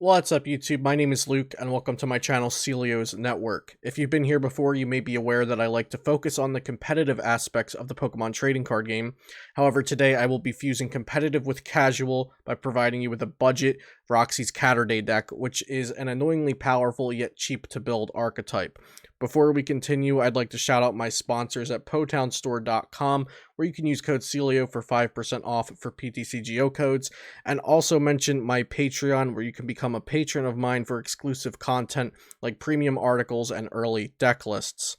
What's up YouTube, my name is Luke and welcome to my channel Celios Network. If you've been here before, you may be aware that I like to focus on the competitive aspects of the Pokemon trading card game. However, today I will be fusing competitive with casual by providing you with a budget Roxie's Caturday deck, which is an annoyingly powerful yet cheap to build archetype. Before we continue, I'd like to shout out my sponsors at PotownStore.com, where you can use code CELIO for 5% off for PTCGO codes, and also mention my Patreon, where you can become a patron of mine for exclusive content like premium articles and early deck lists.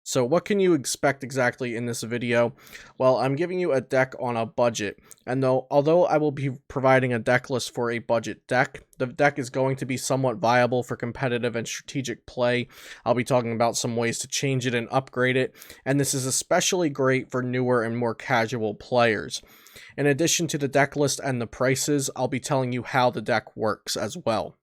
So what can you expect exactly in this video? Well, I'm giving you a deck on a budget, and although I will be providing a deck list for a budget deck, the deck is going to be somewhat viable for competitive and strategic play. I'll be talking about some ways to change it and upgrade it, and this is especially great for newer and more casual players. In addition to the deck list and the prices, I'll be telling you how the deck works as well.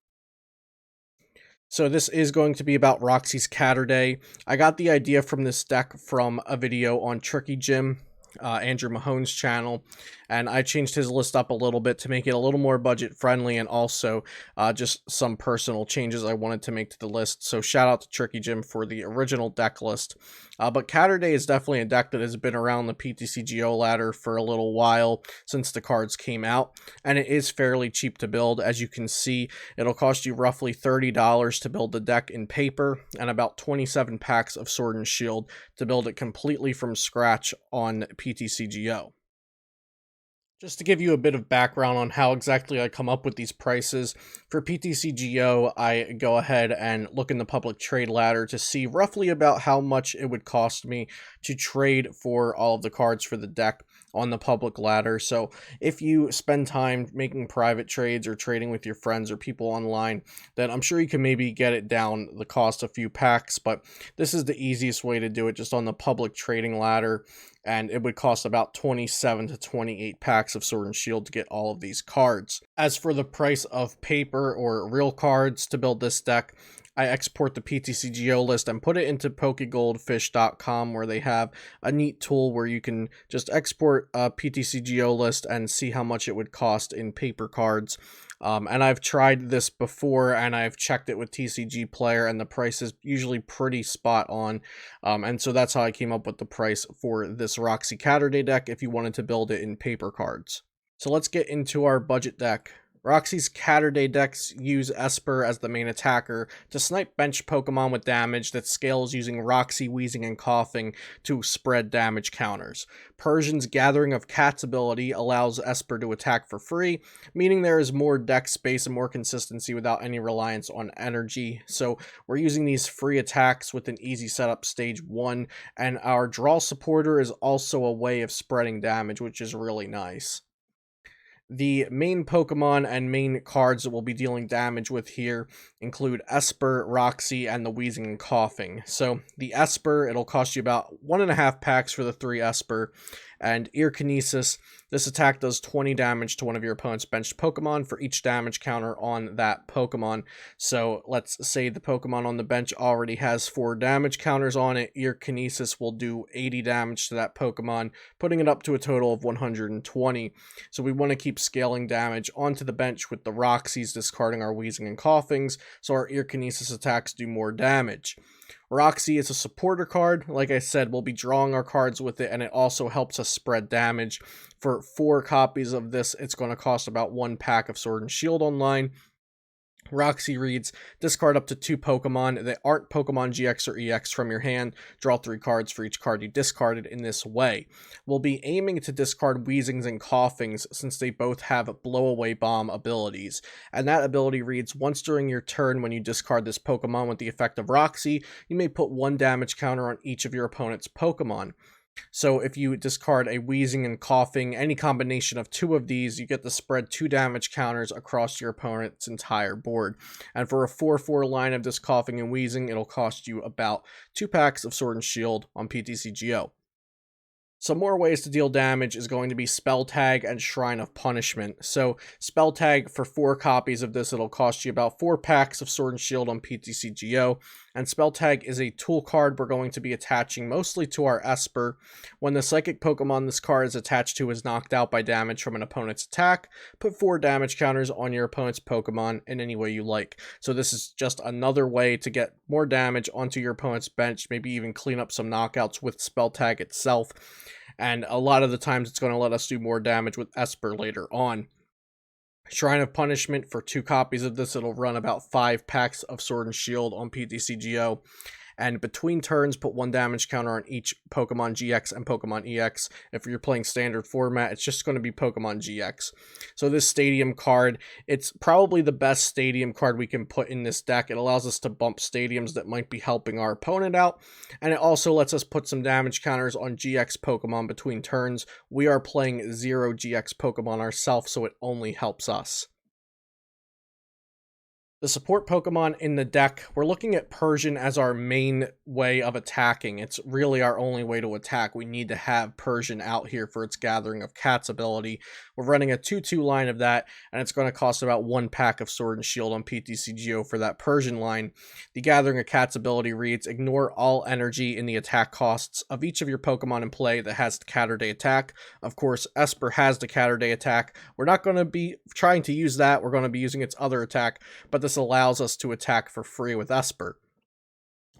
So this is going to be about Roxie's Caturday. I got the idea from this deck from a video on Tricky Jim, Andrew Mahone's channel, and I changed his list up a little bit to make it a little more budget friendly, and also just some personal changes I wanted to make to the list. So shout out to Tricky Jim for the original deck list. But Caturday is definitely a deck that has been around the PTCGO ladder for a little while since the cards came out, and it is fairly cheap to build. As you can see, it'll cost you roughly $30 to build the deck in paper, and about 27 packs of Sword and Shield to build it completely from scratch on PTCGO. Just to give you a bit of background on how exactly I come up with these prices, for PTCGO, I go ahead and look in the public trade ladder to see roughly about how much it would cost me to trade for all of the cards for the deck on the public ladder. So if you spend time making private trades or trading with your friends or people online, then I'm sure you can maybe get it down the cost a few packs, but this is the easiest way to do it, just on the public trading ladder, and it would cost about 27 to 28 packs of Sword and Shield to get all of these cards. As for the price of paper or real cards to build this deck, I export the PTCGO list and put it into PokeGoldfish.com, where they have a neat tool where you can just export a PTCGO list and see how much it would cost in paper cards. And I've tried this before, and I've checked it with TCG Player, and the price is usually pretty spot on. And so that's how I came up with the price for this Roxie Caturday deck if you wanted to build it in paper cards. So let's get into our budget deck. Roxie's Caturday decks use Espurr as the main attacker to snipe bench Pokemon with damage that scales using Roxie, Weezing, and Koffing to spread damage counters. Persian's Gathering of Cats ability allows Espurr to attack for free, meaning there is more deck space and more consistency without any reliance on energy. So we're using these free attacks with an easy setup stage 1, and our draw supporter is also a way of spreading damage, which is really nice. The main Pokemon and main cards that we'll be dealing damage with here include Espurr, Roxie, and the Weezing and Koffing. So the Espurr, it'll cost you about 1.5 packs for the 3 Espurr, and Ear Kinesis. This attack does 20 damage to one of your opponent's benched Pokemon for each damage counter on that Pokemon. So let's say the Pokemon on the bench already has 4 damage counters on it. Ear Kinesis will do 80 damage to that Pokemon, putting it up to a total of 120. So we want to keep scaling damage onto the bench with the Roxies, discarding our Weezing and Koffings, so our Ear Kinesis attacks do more damage. Roxie is a supporter card. Like I said, we'll be drawing our cards with it, and it also helps us spread damage. For 4 copies of this, it's going to cost about 1 pack of Sword and Shield Online. Roxie reads, discard up to 2 Pokemon that aren't Pokemon GX or EX from your hand. Draw 3 cards for each card you discarded in this way. We'll be aiming to discard Weezings and Koffings since they both have Blow-Away Bomb abilities. And that ability reads, once during your turn when you discard this Pokemon with the effect of Roxie, you may put 1 damage counter on each of your opponent's Pokemon. So if you discard a Weezing and Koffing, any combination of 2 of these, you get to spread 2 damage counters across your opponent's entire board. And for a 4/4 line of this Koffing and Weezing, it'll cost you about 2 packs of Sword and Shield on PTCGO. Some more ways to deal damage is going to be Spell Tag and Shrine of Punishment. So Spell Tag, for 4 copies of this, it'll cost you about 4 packs of Sword and Shield on PTCGO. And Spell Tag is a tool card we're going to be attaching mostly to our Espurr. When the Psychic Pokemon this card is attached to is knocked out by damage from an opponent's attack, put 4 damage counters on your opponent's Pokemon in any way you like. So this is just another way to get more damage onto your opponent's bench, maybe even clean up some knockouts with Spell Tag itself. And a lot of the times it's going to let us do more damage with Espurr later on. Shrine of Punishment, for 2 copies of this, it'll run about 5 packs of Sword and Shield on PTCGO. And between turns, put 1 damage counter on each Pokemon GX and Pokemon EX. If you're playing standard format, it's just going to be Pokemon GX. So this Stadium card, it's probably the best Stadium card we can put in this deck. It allows us to bump stadiums that might be helping our opponent out. And it also lets us put some damage counters on GX Pokemon between turns. We are playing 0 GX Pokemon ourselves, so it only helps us. The support Pokemon in the deck, we're looking at Persian as our main way of attacking. It's really our only way to attack. We need to have Persian out here for its Gathering of Cats ability. We're running a 2-2 line of that, and it's going to cost about 1 pack of Sword and Shield on PTCGO for that Persian line. The Gathering of Cats ability reads, ignore all energy in the attack costs of each of your Pokemon in play that has the Caturday attack. Of course, Espurr has the Caturday attack. We're not going to be trying to use that. We're going to be using its other attack, but this allows us to attack for free with Espurr.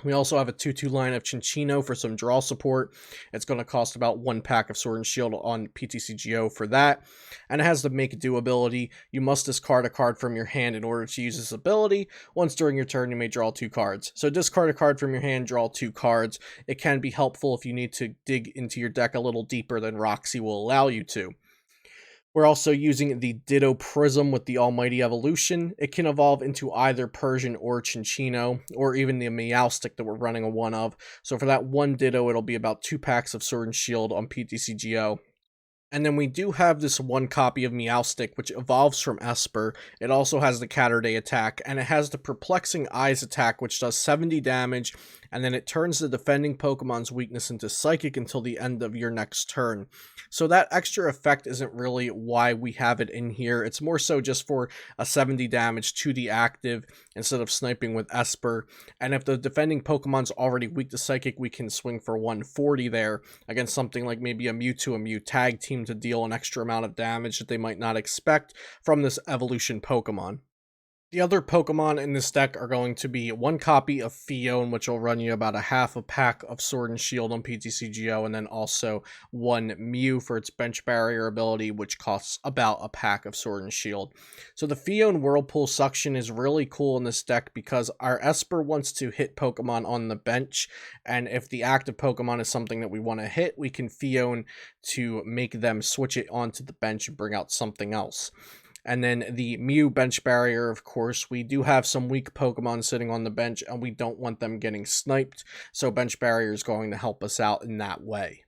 We also have a 2-2 line of Cinccino for some draw support. It's going to cost about 1 pack of Sword and Shield on PTCGO for that. And it has the Make Do ability. You must discard a card from your hand in order to use this ability. Once during your turn, you may draw 2 cards. So discard a card from your hand, draw 2 cards. It can be helpful if you need to dig into your deck a little deeper than Roxie will allow you to. We're also using the Ditto Prism with the Almighty Evolution. It can evolve into either Persian or Cinccino, or even the Meowstic that we're running a 1 of. So for that 1 Ditto, it'll be about 2 packs of Sword and Shield on PTCGO. And then we do have this 1 copy of Meowstic, which evolves from Espurr. It also has the Caturday attack, and it has the Perplexing Eyes attack, which does 70 damage, and then it turns the defending Pokemon's weakness into Psychic until the end of your next turn. So that extra effect isn't really why we have it in here. It's more so just for a 70 damage to the active instead of sniping with Espurr. And if the defending Pokemon's already weak to Psychic, we can swing for 140 there against something like maybe a Mewtwo, a Mew tag team to deal an extra amount of damage that they might not expect from this evolution Pokemon. The other Pokemon in this deck are going to be 1 copy of Phione, which will run you about a half a pack of Sword and Shield on PTCGO, and then also 1 Mew for its Bench Barrier ability, which costs about a pack of Sword and Shield. So the Phione Whirlpool Suction is really cool in this deck because our Espurr wants to hit Pokemon on the bench, and if the active Pokemon is something that we want to hit, we can Phione to make them switch it onto the bench and bring out something else. And then the Mew Bench Barrier, of course, we do have some weak Pokemon sitting on the bench, and we don't want them getting sniped, so Bench Barrier is going to help us out in that way.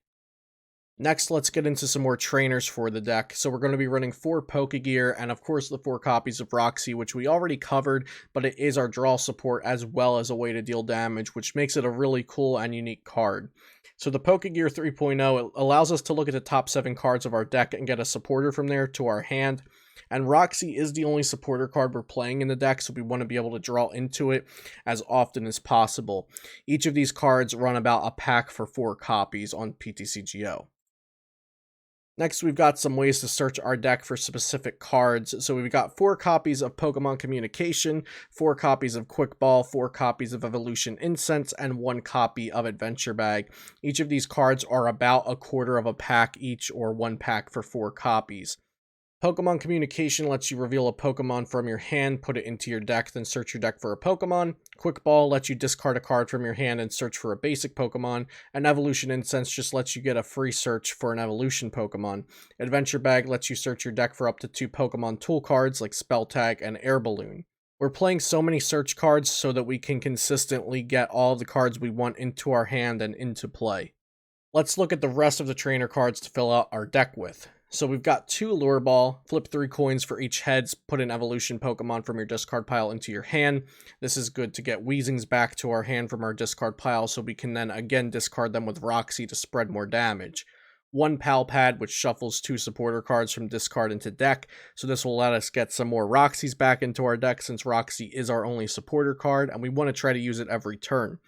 Next, let's get into some more trainers for the deck. So we're going to be running 4 Pokégear, and of course the 4 copies of Roxie, which we already covered, but it is our draw support as well as a way to deal damage, which makes it a really cool and unique card. So the Pokégear 3.0 allows us to look at the top 7 cards of our deck and get a supporter from there to our hand. And Roxie is the only supporter card we're playing in the deck, so we want to be able to draw into it as often as possible. Each of these cards run about a pack for 4 copies on PTCGO. Next, we've got some ways to search our deck for specific cards. So we've got 4 copies of Pokemon Communication, 4 copies of Quick Ball, 4 copies of Evolution Incense, and 1 copy of Adventure Bag. Each of these cards are about a quarter of a pack each, or 1 pack for 4 copies. Pokemon Communication lets you reveal a Pokemon from your hand, put it into your deck, then search your deck for a Pokemon. Quick Ball lets you discard a card from your hand and search for a basic Pokemon. And Evolution Incense just lets you get a free search for an evolution Pokemon. Adventure Bag lets you search your deck for up to 2 Pokemon tool cards like Spell Tag and Air Balloon. We're playing so many search cards so that we can consistently get all the cards we want into our hand and into play. Let's look at the rest of the trainer cards to fill out our deck with. So we've got 2 Lure Ball, flip 3 coins for each heads, put an evolution Pokemon from your discard pile into your hand. This is good to get Weezings back to our hand from our discard pile, so we can then again discard them with Roxie to spread more damage. one Pal Pad, which shuffles 2 supporter cards from discard into deck. So this will let us get some more Roxies back into our deck, since Roxie is our only supporter card, and we want to try to use it every turn.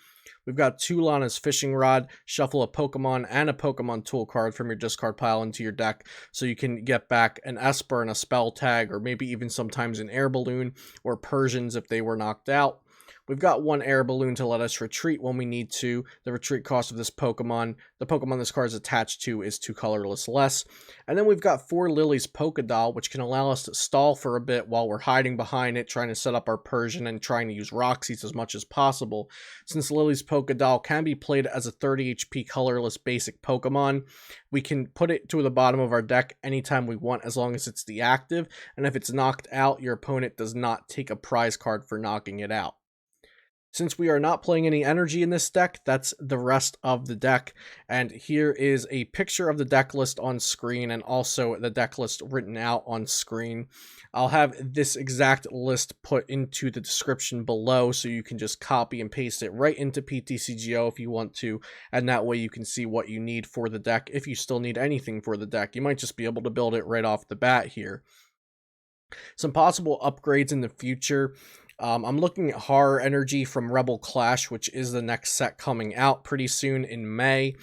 We've got 2 Lana's Fishing Rod, shuffle a Pokemon and a Pokemon tool card from your discard pile into your deck, so you can get back an Espurr and a Spell Tag, or maybe even sometimes an Air Balloon, or Persians if they were knocked out. We've got 1 Air Balloon to let us retreat when we need to. The retreat cost of this Pokemon, the Pokemon this card is attached to, is 2 colorless less. And then we've got 4 Lillie's Pokédoll, which can allow us to stall for a bit while we're hiding behind it, trying to set up our Persian and trying to use Roxies as much as possible. Since Lillie's Pokédoll can be played as a 30 HP colorless basic Pokemon, we can put it to the bottom of our deck anytime we want, as long as it's deactive, and if it's knocked out, your opponent does not take a prize card for knocking it out. Since we are not playing any energy in this deck, that's the rest of the deck. And here is a picture of the deck list on screen, and also the deck list written out on screen. I'll have this exact list put into the description below, so you can just copy and paste it right into PTCGO if you want to, and that way you can see what you need for the deck. If you still need anything for the deck, you might just be able to build it right off the bat here. Some possible upgrades in the future. I'm looking at Horror Energy from Rebel Clash, which is the next set coming out pretty soon in May.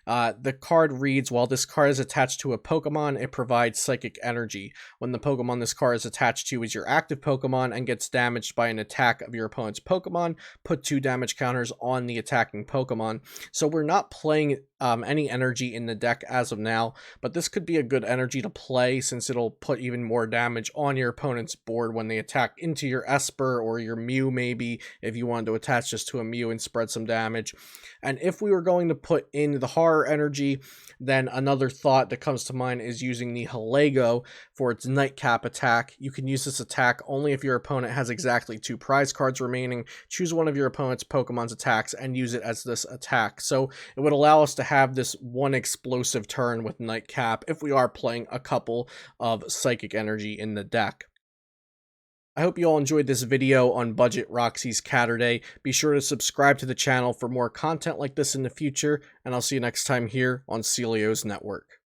The card reads, while this card is attached to a Pokemon, it provides Psychic Energy. When the Pokemon this card is attached to is your active Pokemon and gets damaged by an attack of your opponent's Pokemon, put 2 damage counters on the attacking Pokemon. So we're not playing any energy in the deck as of now, but this could be a good energy to play, since it'll put even more damage on your opponent's board when they attack into your Espurr or your Mew, maybe, if you wanted to attach this to a Mew and spread some damage. And if we were going to put in the Horror Energy, then another thought that comes to mind is using the Halago for its Nightcap attack. You can use this attack only if your opponent has exactly 2 prize cards remaining. Choose one of your opponent's Pokemon's attacks and use it as this attack. So it would allow us to have this one explosive turn with Nightcap if we are playing a couple of Psychic Energy in the deck. I hope you all enjoyed this video on Budget Roxie's Caturday. Be sure to subscribe to the channel for more content like this in the future, and I'll see you next time here on Ciccio's Network.